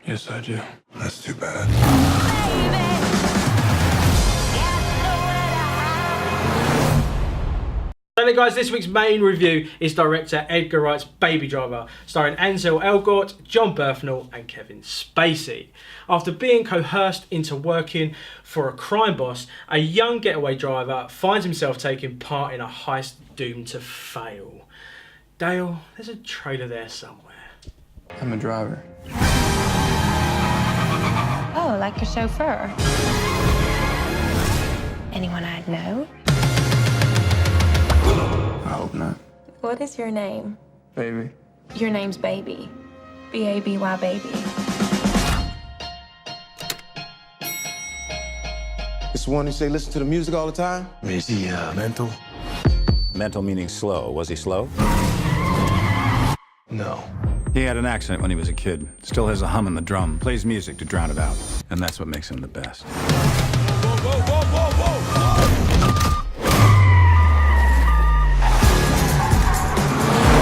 Yes, I do. That's too bad. So guys, this week's main review is director Edgar Wright's Baby Driver, starring Ansel Elgort, John Bernthal and Kevin Spacey. After being coerced into working for a crime boss, a young getaway driver finds himself taking part in a heist doomed to fail. Dale, there's a trailer there somewhere. I'm a driver. Oh, like a chauffeur? Anyone I'd know? I hope not. What is your name? Baby. Your name's Baby. B-A-B-Y, baby. It's the one who say listen to the music all the time? Is he mental? Mental meaning slow. Was he slow? No. He had an accident when he was a kid. Still has a hum in the drum. Plays music to drown it out. And that's what makes him the best. Whoa, whoa, whoa, whoa, whoa,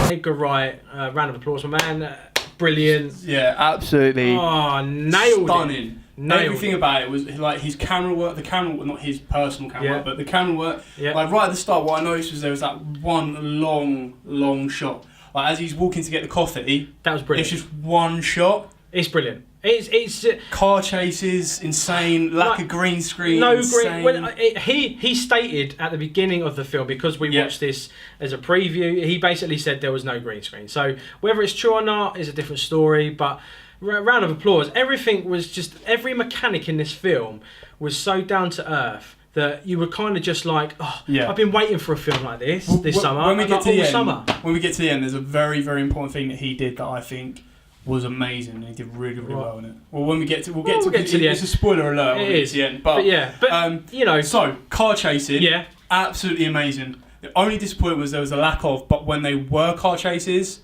whoa! Edgar Wright, round of applause, my man. Brilliant. Yeah, absolutely. Oh, nailed Stunning. it. Nailed Everything it. about it was like his camera work, the camera work, not his personal camera Yeah. work, but the camera work. Yeah. Like right at the start, what I noticed was there was that one long shot. Like as he's walking to get the coffee, That was brilliant. it's just one shot. It's brilliant. It's Car chases, insane. Lack of green screen, no insane. green. When he stated at the beginning of the film, because we watched this as a preview, he basically said there was no green screen. So whether it's true or not is a different story. But round of applause. Everything was just, every mechanic in this film was so down to earth that you were kind of just like, oh, Yeah. I've been waiting for a film like this summer. When we get to the end, summer. when we get to the end, there's a very important thing that he did that I think was amazing. He did really well in it. Well, when we get to, we'll get to the end. It's a spoiler alert. It when we get is. to the end, but you know. So car chasing, Yeah. absolutely amazing. The only disappointment was there was a lack of, but when they were car chases,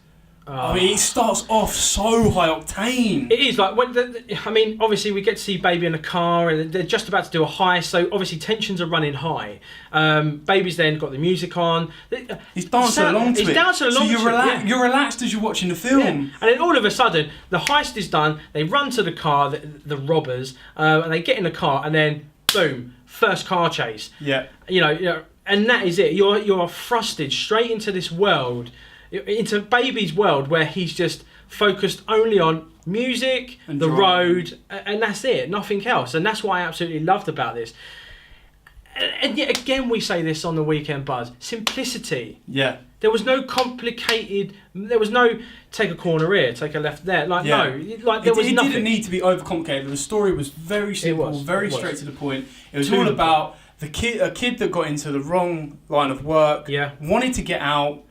I mean, it starts off so high octane. It is like when I mean, obviously we get to see Baby in a car, and they're just about to do a heist, so obviously tensions are running high. Baby's then got the music on. He's dancing along to it. He's dancing along so to it. Yeah. You're relaxed as you're watching the film. Yeah. And then all of a sudden, the heist is done. They run to the car, the robbers, and they get in the car, and then boom, first car chase. Yeah. You know, and that is it. You're thrusted straight into this world, into Baby's world, where he's just focused only on music, And the driving. road, and that's it, nothing else. And that's what I absolutely loved about this. And yet again, we say this on the Weekend Buzz: simplicity. Yeah. There was no complicated. There was no take a corner here, take a left there. Like Yeah. no, like there was it nothing. didn't need to be overcomplicated. The story was very simple, very It was. straight to the point. It was To all the about a kid that got into the wrong line of work, Yeah. wanted to get out,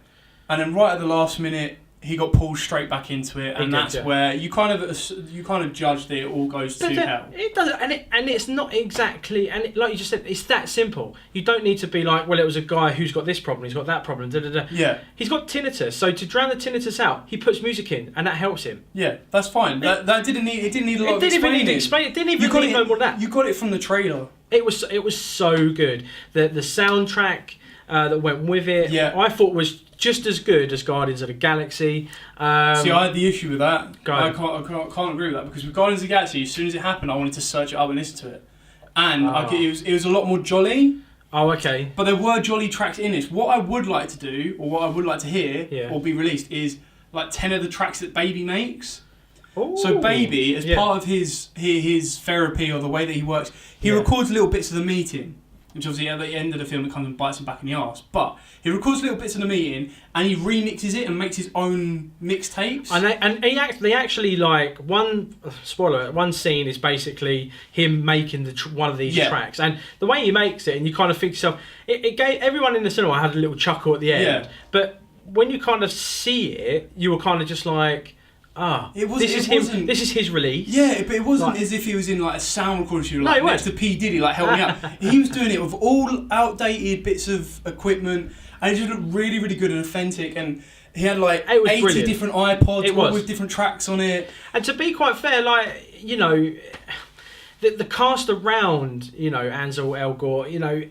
and then right at the last minute he got pulled straight back into it, and that's where you kind of judge that it all goes to hell. It doesn't, and it's not exactly, and like you just said, it's that simple. You don't need to be like, well, it was a guy who's got this problem, he's got that problem, da da da. Yeah. He's got tinnitus, so to drown the tinnitus out, he puts music in, and that helps him. Yeah, that's fine. That didn't need a lot of It didn't even need explaining. to explain. It didn't even You got need it- no more than that. You got it from the trailer. It was so good. The soundtrack that went with it, Yeah. I thought was just as good as Guardians of the Galaxy. See, I had the issue with that. Go I ahead. can't agree with that, because with Guardians of the Galaxy, as soon as it happened, I wanted to search it up and listen to it, and it was a lot more jolly. Oh, okay. But there were jolly tracks in it. What I would like to do, or what I would like to hear, Yeah. or be released, is like 10 of the tracks that Baby makes. Ooh. So Baby, as Yeah. part of his therapy or the way that he works, he records little bits of the meeting. Which obviously at the end of the film it comes and bites him back in the arse. But he records little bits of the meeting and he remixes it and makes his own mixtapes. And they actually, like, one scene is basically him making one of these tracks, and the way he makes it, and you kind of think to yourself, it gave everyone in the cinema had a little chuckle at the end. Yeah. But when you kind of see it, you were kind of just like, this is him. This is his release. Yeah, but it wasn't Like- as if he was in like a sound recording studio, No, like he next to weren't. P Diddy, like help me out. He was doing it with all outdated bits of equipment, and it just looked really, really good and authentic. And he had like It was 80 brilliant. different iPods, It all was. with different tracks on it. And to be quite fair, like, you know, the cast around, you know, Ansel Elgort, you know,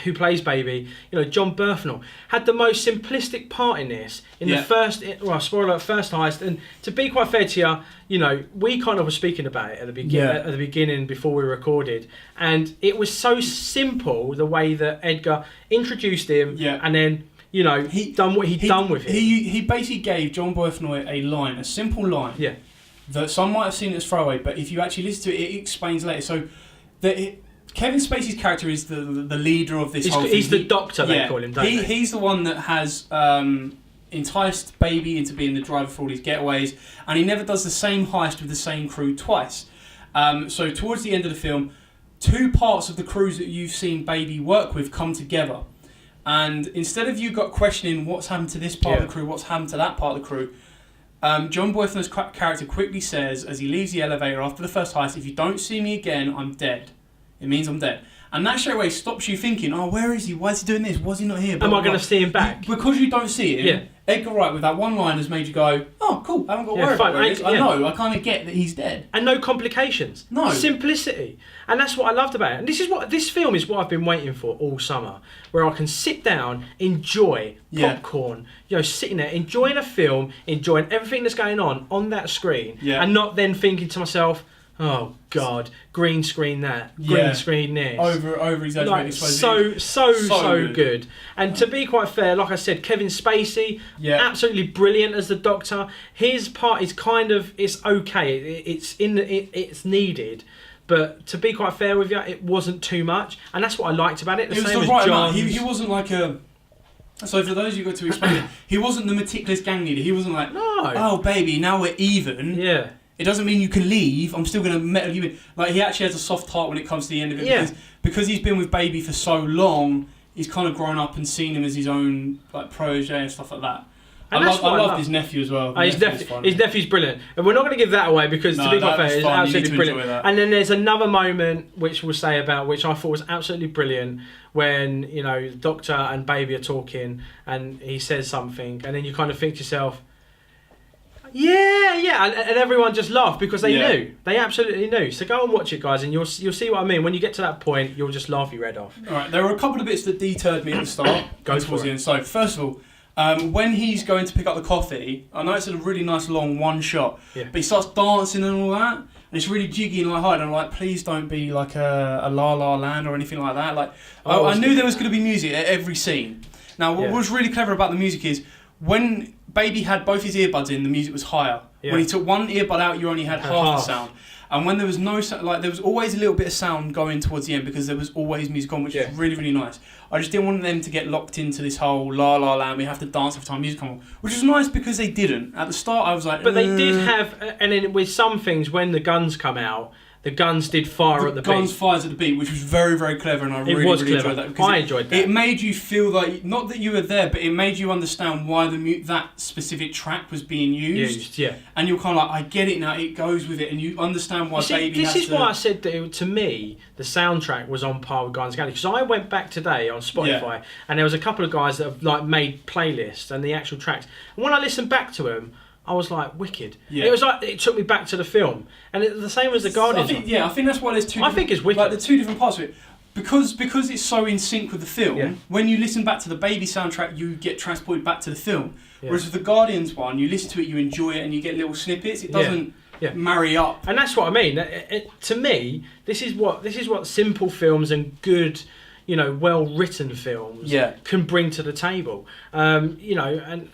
who plays Baby, John Bernthal, had the most simplistic part in this. The first, spoiler alert, first heist. And to be quite fair to you, we kind of were speaking about it at the beginning before we recorded, and it was so simple the way that Edgar introduced him, and then he done what he'd done with it. He basically gave John Bernthal a line, a simple line. Yeah. That some might have seen it as throwaway, but if you actually listen to it, it explains later. So Kevin Spacey's character is the leader of this whole thing. He's the doctor, they call him, don't they? He's the one that has enticed Baby into being the driver for all these getaways, and he never does the same heist with the same crew twice. So towards the end of the film, 2 parts of the crews that you've seen Baby work with come together. And instead of you got questioning what's happened to this part of the crew, what's happened to that part of the crew, John Bernthal's character quickly says, as he leaves the elevator after the first heist, if you don't see me again, I'm dead. It means I'm dead. And that straight away stops you thinking, oh, where is he? Why is he doing this? Why is he not here? Am I going to see him back? Because you don't see him, Edgar Wright with that one line has made you go, oh, cool, I haven't got to worry about where he is. I know, I kind of get that he's dead. And no complications. No. Simplicity. And that's what I loved about it. And this film is what I've been waiting for all summer, where I can sit down, enjoy popcorn, sitting there, enjoying a film, enjoying everything that's going on that screen, and not then thinking to myself, oh God, green screen that, green screen this. Over exaggerated. So good. And to be quite fair, like I said, Kevin Spacey, absolutely brilliant as the Doctor. His part is it's okay. It's needed. But to be quite fair with you, it wasn't too much, and that's what I liked about it. It was the right amount. He wasn't like a. So for those of you who got to explain it, he wasn't the meticulous gang leader. He wasn't like, oh baby, now we're even. Yeah. It doesn't mean you can leave. I'm still going to metal you in. Like, he actually has a soft heart when it comes to the end of it. Because he's been with Baby for so long, he's kind of grown up and seen him as his own protege and stuff like that. And I loved his nephew as well. His nephew's brilliant. And we're not going to give that away because, to be quite fair, it's absolutely brilliant. And then there's another moment which we'll say about, which I thought was absolutely brilliant, when, the Doctor and Baby are talking and he says something, and then you kind of think to yourself, and everyone just laughed because they knew. They absolutely knew. So go and watch it, guys, and you'll see what I mean. When you get to that point, you'll just laugh your head off. All right, there were a couple of bits that deterred me at the start. Towards the end. So first of all, when he's going to pick up the coffee, I know it's a really nice long one shot, but he starts dancing and all that, and it's really jiggy and light-hearted. And I'm like, please don't be like a La La Land or anything like that. Like, I knew there was going to be music at every scene. Now, what was really clever about the music is when Baby had both his earbuds in, the music was higher. When he took one earbud out, you only had half the sound. And when there was no sound, there was always a little bit of sound going towards the end because there was always music on, which is really, really nice. I just didn't want them to get locked into this whole La La Land, we have to dance every time music comes on, which was nice because they didn't. At the start, I was like, but they did have, and then with some things, when the guns come out, the guns did fire at the beat. The guns fires at the beat, which was very, very clever, and I really enjoyed that. I enjoyed that. It made you feel like, not that you were there, but it made you understand why that specific track was being used. And you're kind of like, I get it now, it goes with it, and you understand why Baby has to... This is why I said that, to me, the soundtrack was on par with Guardians of the Galaxy. Because I went back today on Spotify, and there was a couple of guys that have made playlists and the actual tracks. And when I listened back to them, I was like, wicked. It was like, it took me back to the film. And the same as the Guardians. I think that's why there's two... I think it's wicked. Like, the two different parts of it. Because it's so in sync with the film, when you listen back to the Baby soundtrack, you get transported back to the film. Whereas with the Guardians one, you listen to it, you enjoy it, and you get little snippets. It doesn't marry up. And that's what I mean. To me, this is what simple films and good, well-written films can bring to the table. And...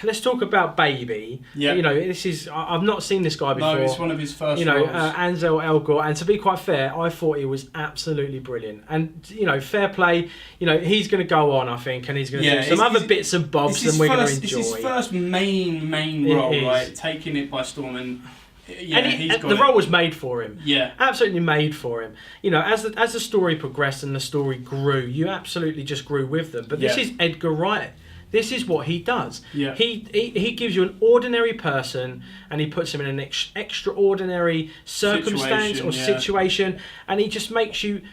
Let's talk about Baby. This is... I've not seen this guy before. No, it's one of his first roles. Ansel Elgort. And to be quite fair, I thought he was absolutely brilliant. And, fair play. He's going to go on, I think, and he's going to do some other bits and bobs that we're going to enjoy. It's his first main role, right? Taking it by storm and... the role was made for him. Absolutely made for him. As the story progressed and the story grew, you absolutely just grew with them. But this is Edgar Wright. This is what he does. He gives you an ordinary person and he puts him in an extraordinary circumstance or situation, and he just makes you,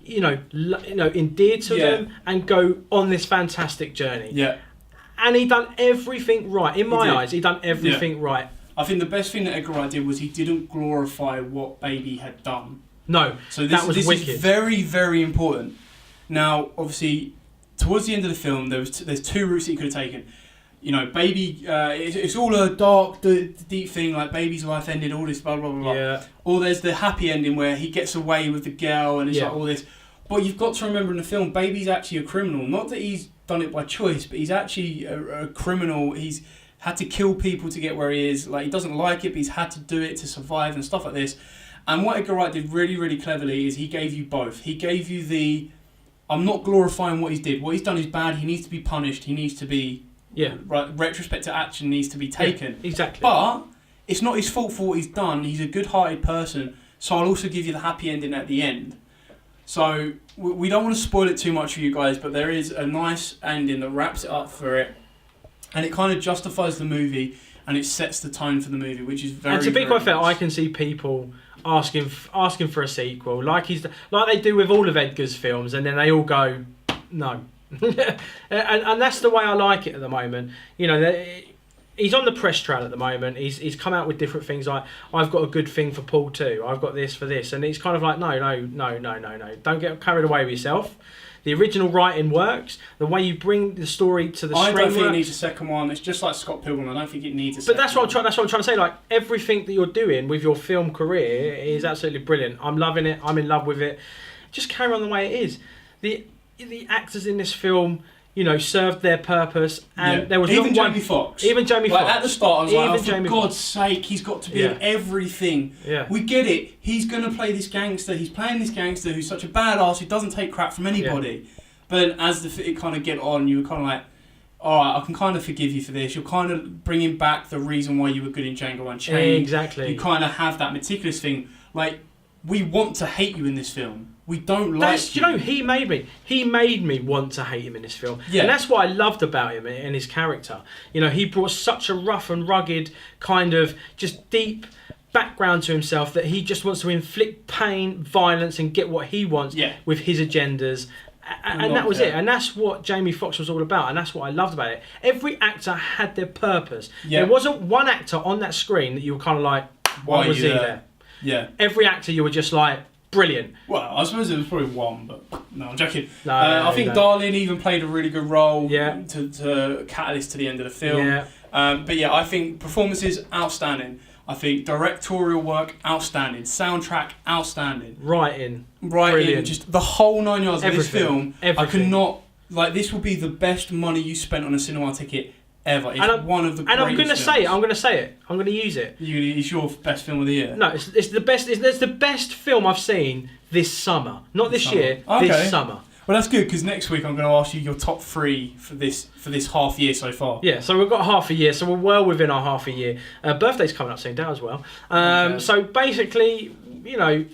endeared to them and go on this fantastic journey. And he done everything right. In my eyes, he done everything right. I think the best thing that Edgar Wright did was he didn't glorify what Baby had done. No, so this was wicked. Is very, very important. Now, obviously, towards the end of the film, there's two routes that you could have taken. You know, baby, it's all a dark, deep thing, like baby's life ended, all this, blah, blah, blah, blah. Yeah. Or there's the happy ending where he gets away with the girl and it's like all this. But you've got to remember in the film, baby's actually a criminal. Not that he's done it by choice, but he's actually a criminal. He's had to kill people to get where he is. Like, he doesn't like it, but he's had to do it to survive and stuff like this. And what Edgar Wright did really, really cleverly is he gave you both. He gave you the, I'm not glorifying what he's did. What he's done is bad. He needs to be punished. He needs to be... right, retrospective action needs to be taken. Yeah, exactly. But it's not his fault for what he's done. He's a good-hearted person. So I'll also give you the happy ending at the end. So we don't want to spoil it too much for you guys, but there is a nice ending that wraps it up for it, and it kind of justifies the movie and it sets the tone for the movie, which is very. And to be very quite fair, nice. I can see people asking for a sequel, like they do with all of Edgar's films, and then they all go no. and that's the way I like it at the moment. You know, he's on the press trail at the moment. He's come out with different things like, I've got a good thing for Paul 2. I've got this for this. And it's kind of like, no. Don't get carried away with yourself. The original writing works. The way you bring the story to the screen I don't think it works. needs a second one. It's just like Scott Pilgrim. I don't think it needs a But second that's what I'm trying to say. Like, everything that you're doing with your film career is absolutely brilliant. I'm loving it. I'm in love with it. Just carry on the way it is. The actors in this film, you know, served their purpose, and there was even not Jamie Foxx. Even Jamie Like, Foxx. at the start, I was like, for Jamie God's sake, he's got to be in everything. Yeah. We get it. He's going to play this gangster. He's playing this gangster who's such a badass who doesn't take crap from anybody. Yeah. But then as it kind of get on, you were kind of like, all right, I can kind of forgive you for this. You're kind of bringing back the reason why you were good in Django Unchained. Exactly. You kind of have that meticulous thing. Like, we want to hate you in this film. We don't like you. You know, he made me want to hate him in this film. Yeah. And that's what I loved about him and his character. You know, he brought such a rough and rugged kind of just deep background to himself that he just wants to inflict pain, violence, and get what he wants with his agendas. And that was it. And that's what Jamie Foxx was all about. And that's what I loved about it. Every actor had their purpose. Yeah. There wasn't one actor on that screen that you were kind of like, why was he there? Yeah. Every actor you were just like, brilliant. Well, I suppose it was probably one, but no, I'm joking. No, I think Darlene even played a really good role Yeah. to catalyst to the end of the film. Yeah. But yeah, I think performances outstanding. I think directorial work outstanding, soundtrack outstanding, writing, brilliant. Just the whole 9 yards of this film. Everything. I cannot this will be the best money you spent on a cinema ticket ever. It's one of the greatest. And I'm going to say it. I'm going to use it. It's your best film of the year. No, it's the best. It's the best film I've seen this summer. Not this year. Okay. This summer. Well, that's good because next week I'm going to ask you your top 3 for this half year so far. Yeah, so we've got half a year, so we're well within our half a year. Birthday's coming up soon, down as well. So basically, you know,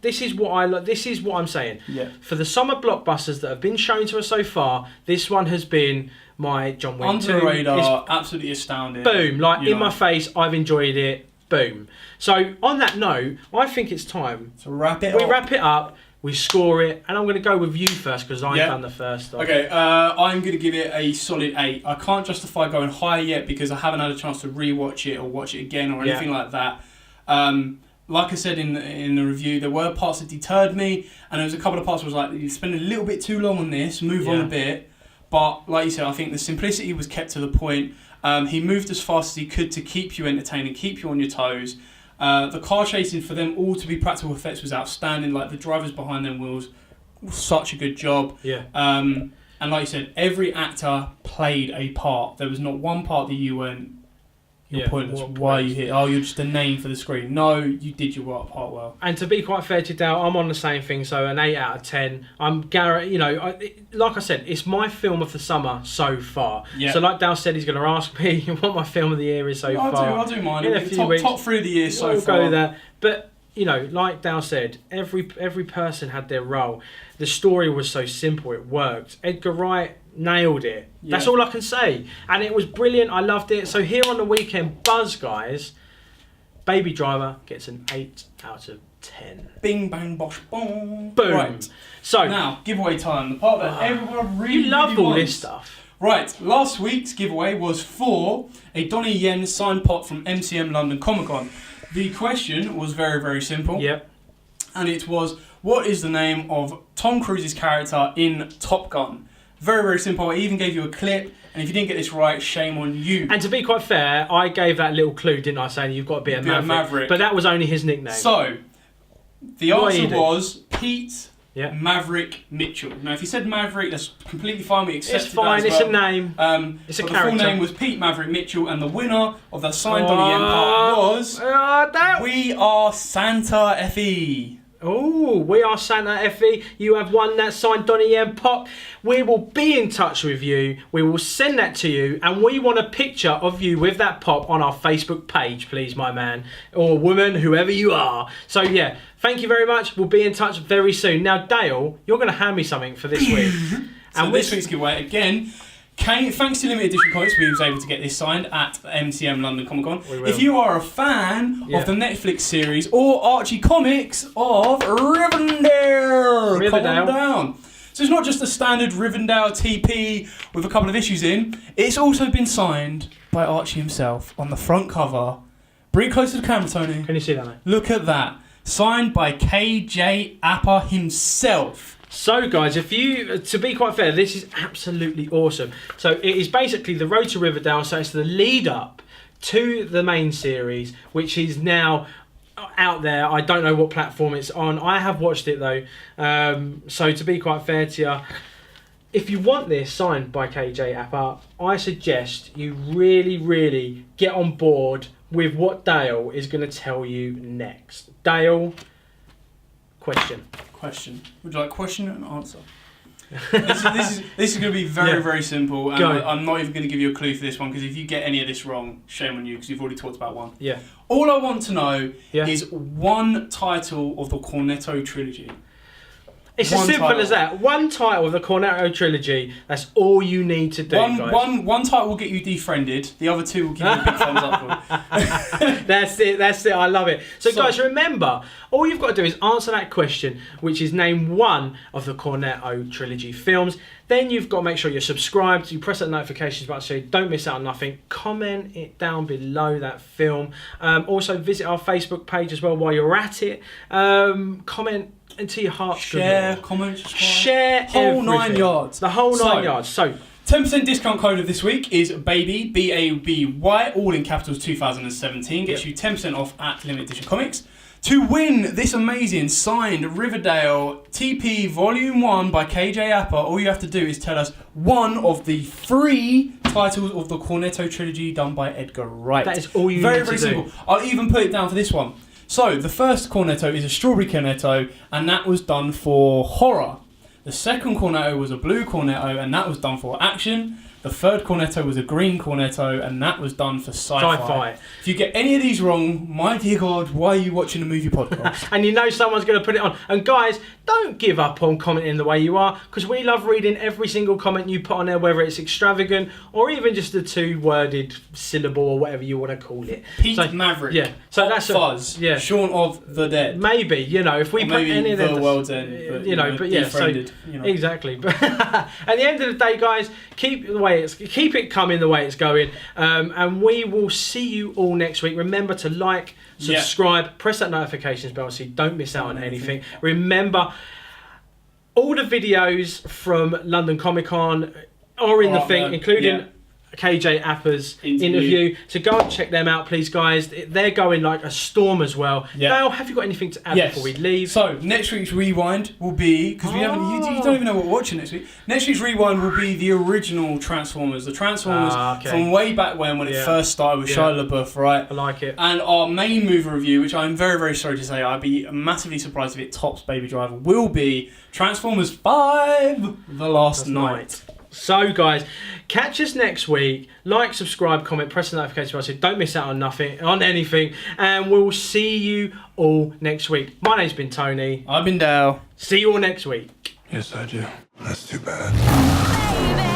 this is what I'm saying. Yeah. For the summer blockbusters that have been shown to us so far, this one has been my John Wick 2. Under the radar, absolutely astounding. Boom, in my face, I've enjoyed it. Boom. So on that note, I think it's time to wrap it up. We score it, and I'm going to go with you first because I've done the first. Okay, I'm going to give it a solid 8. I can't justify going higher yet because I haven't had a chance to rewatch it or watch it again or anything like that. Like I said in the review, there were parts that deterred me, and there was a couple of parts where I was like, you spend a little bit too long on this, move on a bit. But like you said, I think the simplicity was kept to the point. He moved as fast as he could to keep you entertained and keep you on your toes. The car chasing, for them all to be practical effects, was outstanding. Like, the drivers behind them wheels, such a good job. Yeah. And like you said, every actor played a part. There was not one part that you went, you're pointless. Why are you here? Oh, you're just a name for the screen. No, you did your part well. And to be quite fair to Dale, I'm on the same thing. So an 8 out of 10. Like I said, it's my film of the summer so far. Yeah. So like Dale said, he's going to ask me what my film of the year is so far. I'll do mine. In a few weeks, top 3 of the year so far. We'll go there. But you know, like Dale said, every person had their role. The story was so simple, it worked. Edgar Wright nailed it. Yeah. That's all I can say. And it was brilliant. I loved it. So here on the weekend buzz, guys, Baby Driver gets an 8 out of 10. Bing, bang, bosh, boom. Boom. Right. So now, giveaway time. The part that everyone really You love really all wants. this stuff. Right. Last week's giveaway was for a Donnie Yen signed pot from MCM London Comic Con. The question was very, very simple. Yep. and it was, what is the name of Tom Cruise's character in Top Gun? Very, very simple. I even gave you a clip, and if you didn't get this right, shame on you. And to be quite fair, I gave that little clue, didn't I, saying you've got to be a Maverick. But that was only his nickname. So, the answer was Pete Maverick Mitchell. Now, if you said Maverick, that's completely fine. We accept it's fine. that as well. It's a name. It's a character. The full name was Pete Maverick Mitchell, and the winner of the signed Donnie Yen part was We Are Santa Fe. Oh, We Are Santa Fe. You have won that signed Donnie Yen pop. We will be in touch with you. We will send that to you, and we want a picture of you with that pop on our Facebook page, please, my man or woman, whoever you are. So yeah, thank you very much. We'll be in touch very soon. Now, Dale, you're going to hand me something for this week. And this week's giveaway again. Thanks to Limited Edition Comics, we was able to get this signed at MCM London Comic Con. If you are a fan of the Netflix series or Archie comics of Rivendell, come on down. So it's not just a standard Rivendell TP with a couple of issues in. It's also been signed by Archie himself on the front cover. Bring it close to the camera, Tony. Can you see that, mate? Look at that. Signed by KJ Appa himself. So guys, if you, to be quite fair, this is absolutely awesome. So it is basically the Road to Riverdale, so it's the lead up to the main series, which is now out there. I don't know what platform it's on. I have watched it though. So to be quite fair to you, if you want this signed by KJ Appa, I suggest you really, really get on board with what Dale is going to tell you next. Dale, question. Would you like question and answer? this is going to be very, very simple. And I'm not even going to give you a clue for this one, because if you get any of this wrong, shame on you, because you've already talked about one. Yeah. All I want to know is one title of the Cornetto trilogy. It's as simple as that. One title of the Cornetto trilogy. That's all you need to do, guys. One title will get you defriended. The other two will give you a big thumbs up for. That's it. I love it. So guys, remember, all you've got to do is answer that question, which is name one of the Cornetto trilogy films. Then you've got to make sure you're subscribed. You press that notifications button so you don't miss out on nothing. Comment it down below that film. Also, visit our Facebook page as well while you're at it. Comment until your heart's share, comment, subscribe. Share whole everything. 9 yards. The whole 9 yards. So 10% discount code of this week is BABY, B-A-B-Y, all in capitals 2017. Gets you 10% off at Limited Edition Comics. To win this amazing signed Riverdale TP Volume 1 by KJ Appa, all you have to do is tell us one of the 3 titles of the Cornetto trilogy done by Edgar Wright. That is all you need to do. Very simple. I'll even put it down for this one. So, the first Cornetto is a strawberry Cornetto, and that was done for horror. The second Cornetto was a blue Cornetto, and that was done for action. The third Cornetto was a green Cornetto, and that was done for sci-fi. If you get any of these wrong, my dear God, why are you watching a movie podcast? And you know someone's going to put it on. And guys, don't give up on commenting the way you are, because we love reading every single comment you put on there, whether it's extravagant or even just a 2-worded syllable or whatever you want to call it. Pete Maverick. Yeah. So that's Fuzz. Yeah. Shaun of the Dead. Maybe, you know, if we or put any of them, the World's End. But, you know, but yeah, so exactly. But at the end of the day, guys, keep it coming the way it's going, and we will see you all next week. Remember to like, subscribe, press that notifications bell so you don't miss out on anything. Remember, all the videos from London Comic Con are in the thing, including KJ Appa's interview. So go and check them out, please, guys. They're going like a storm as well. Dale, have you got anything to add before we leave? So next week's rewind will be, because we haven't, you don't even know what we're watching next week. Next week's rewind will be the original Transformers, the Transformers from way back when it first started with Shia LaBeouf, right? I like it. And our main movie review, which I'm very, very sorry to say, I'd be massively surprised if it tops Baby Driver, will be Transformers 5: The Last Night. So guys, catch us next week. Like, subscribe, comment, press the notification bell so don't miss out on anything. And we'll see you all next week. My name's been Tony. I've been Dale. See you all next week. Yes, I do. That's too bad.